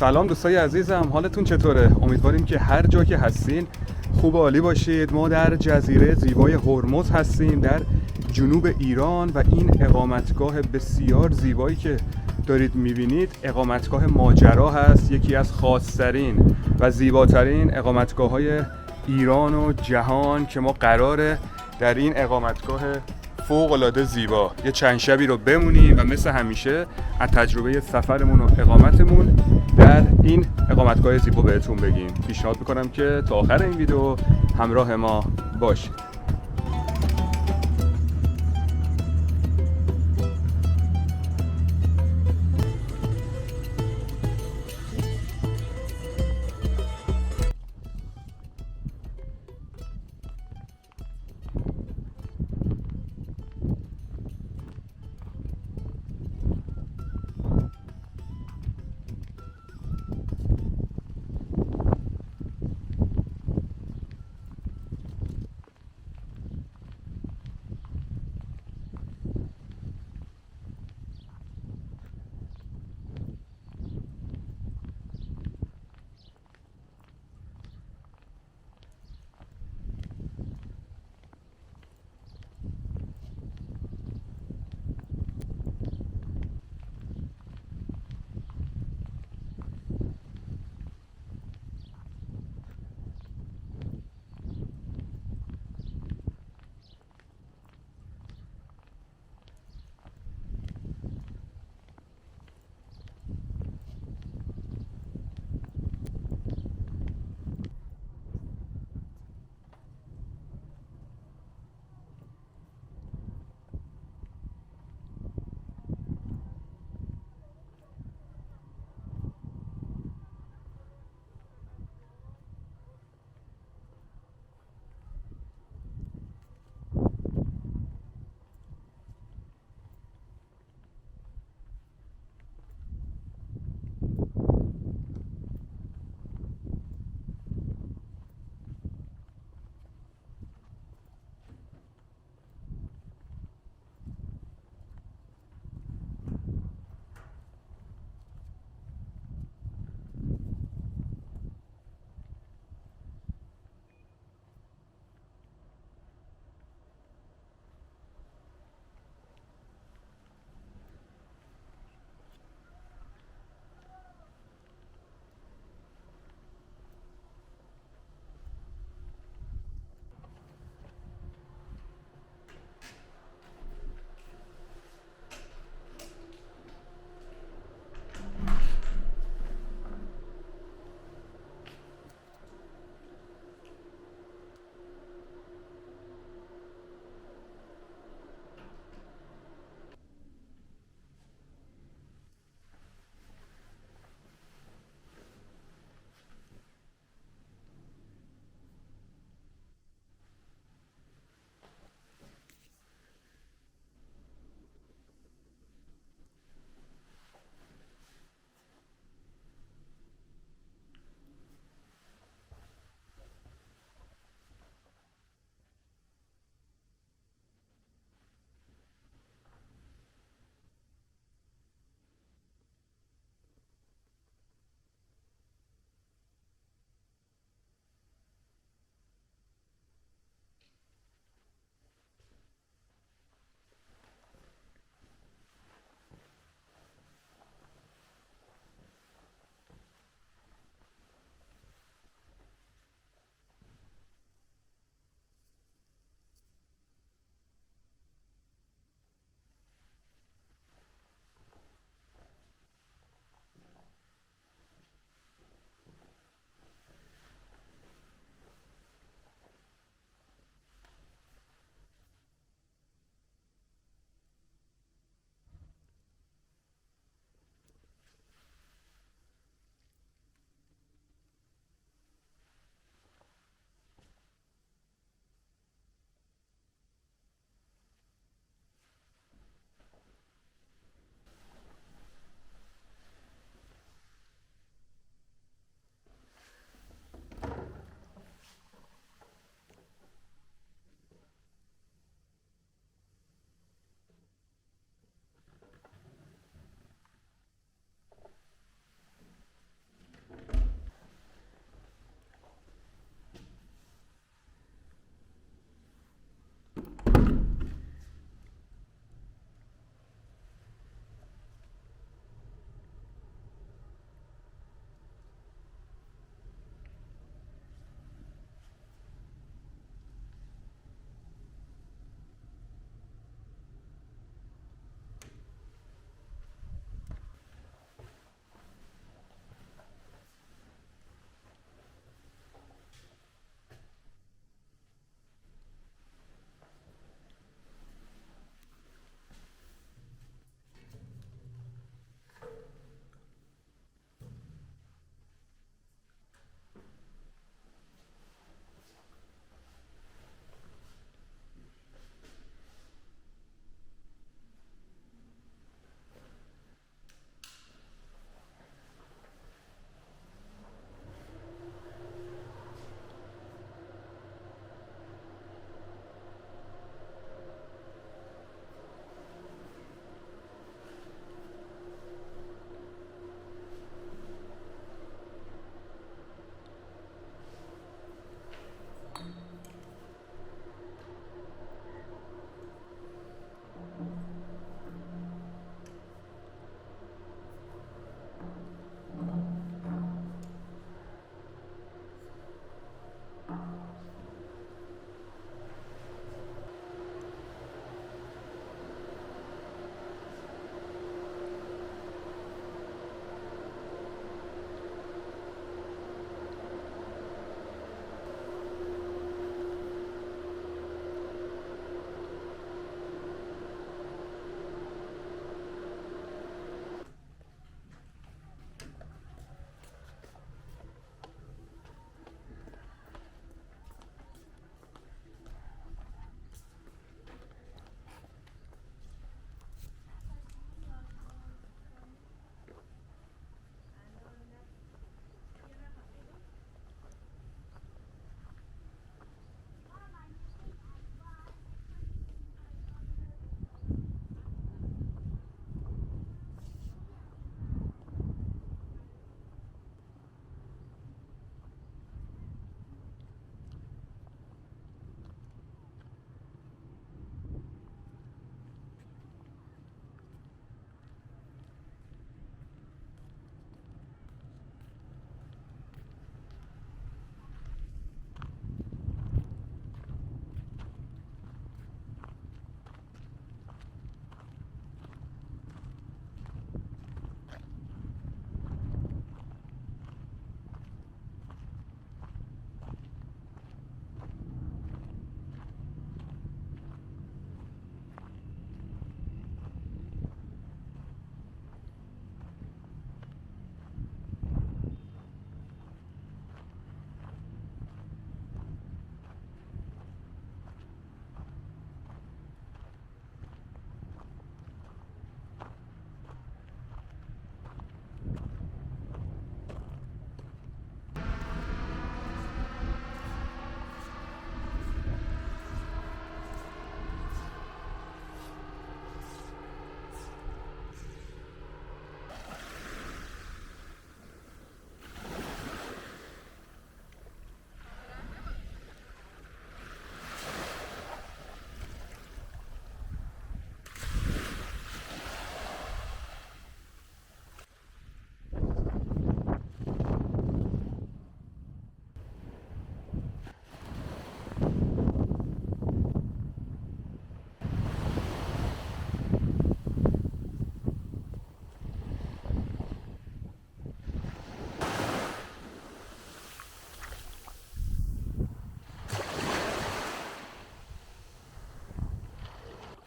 سلام دوستای عزیزم، حالتون چطوره؟ امیدواریم که هر جا که هستین خوب و عالی باشید. ما در جزیره زیبای هرمز هستیم در جنوب ایران و این اقامتگاه بسیار زیبایی که دارید میبینید اقامتگاه ماجرا هست. یکی از خاصترین و زیباترین اقامتگاه‌های ایران و جهان که ما قراره در این اقامتگاه فوق‌العاده زیبا یه چند شبی رو بمونیم و مثل همیشه از تجربه سفرمون و اقامتمون در این اقامتگاه زیبا بهتون بگیم. پیشنهاد میکنم که تا آخر این ویدیو همراه ما باشید.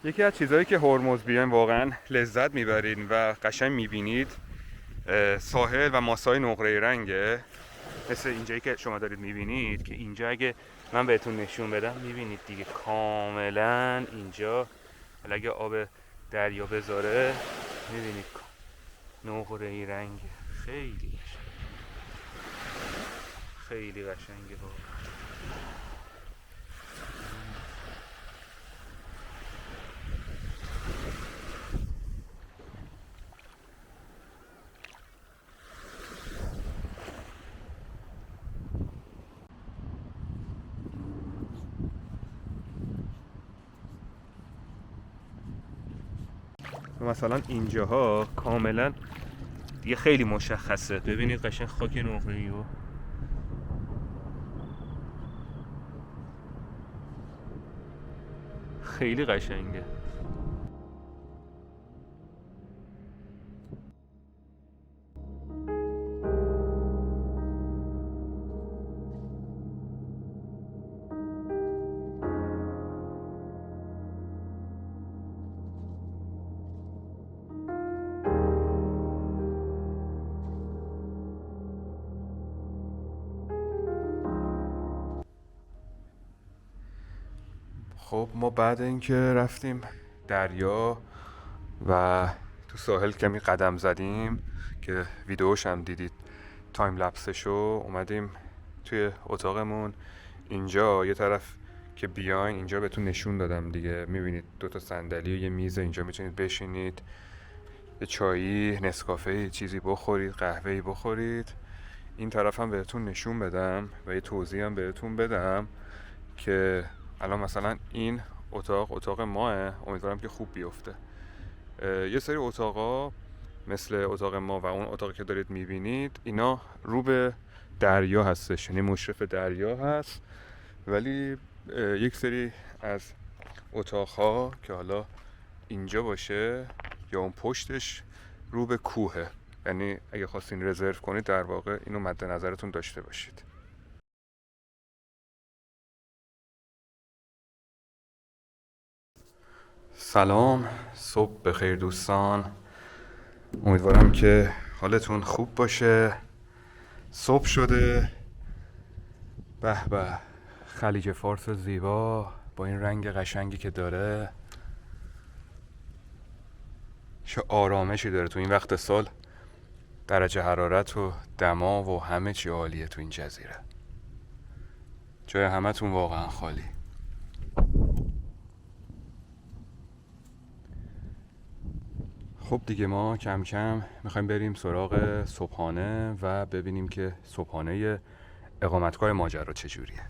یکی از چیزهایی که هرمز بیاین واقعا لذت میبرین و قشنگ میبینید ساحل و ماسای نقره رنگه، مثل اینجایی که شما دارید میبینید که اینجا اگه من بهتون نشون بدم میبینید دیگه کاملا اینجا اگه آب دریا بذاره میبینید نقره رنگه. خیلی خیلی قشنگه واقعا. مثلا اینجاها کاملا دیگه خیلی مشخصه، ببینید قشنگ خاک نقره‌ای و خیلی قشنگه. خب ما بعد اینکه رفتیم دریا و تو ساحل کمی قدم زدیم که ویدیوش هم دیدید تایم لپسشو، اومدیم توی اتاقمون. اینجا یه طرف که بیاین اینجا بهتون نشون دادم دیگه، میبینید 2 صندلی و یه میز، اینجا میتونید بشینید یه چایی، نسکافه، چیزی بخورید، قهوه‌ای بخورید. این طرف هم بهتون نشون بدم و یه توضیح هم بهتون بدم که الان مثلا این اتاق ماه، امیدوارم که خوب بیفته. یه سری اتاقا مثل اتاق ما و اون اتاقی که دارید میبینید اینا رو به دریا هستش، یعنی مشرف دریا هست، ولی یک سری از اتاقها که حالا اینجا باشه یا اون پشتش رو به کوهه، یعنی اگه خواستین رزرو کنید در واقع اینو مد نظرتون داشته باشید. سلام، صبح بخیر دوستان، امیدوارم که حالتون خوب باشه. صبح شده، به به، خلیج فارس زیبا با این رنگ قشنگی که داره، چه آرامشی داره تو این وقت سال. درجه حرارت و دما و همه چی عالیه تو این جزیره، جای همتون واقعا خالی. خب دیگه ما کم کم میخوایم بریم سراغ صبحانه و ببینیم که صبحانه اقامتگاه ماجرا چجوریه.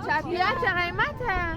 شبیه چه قیمته؟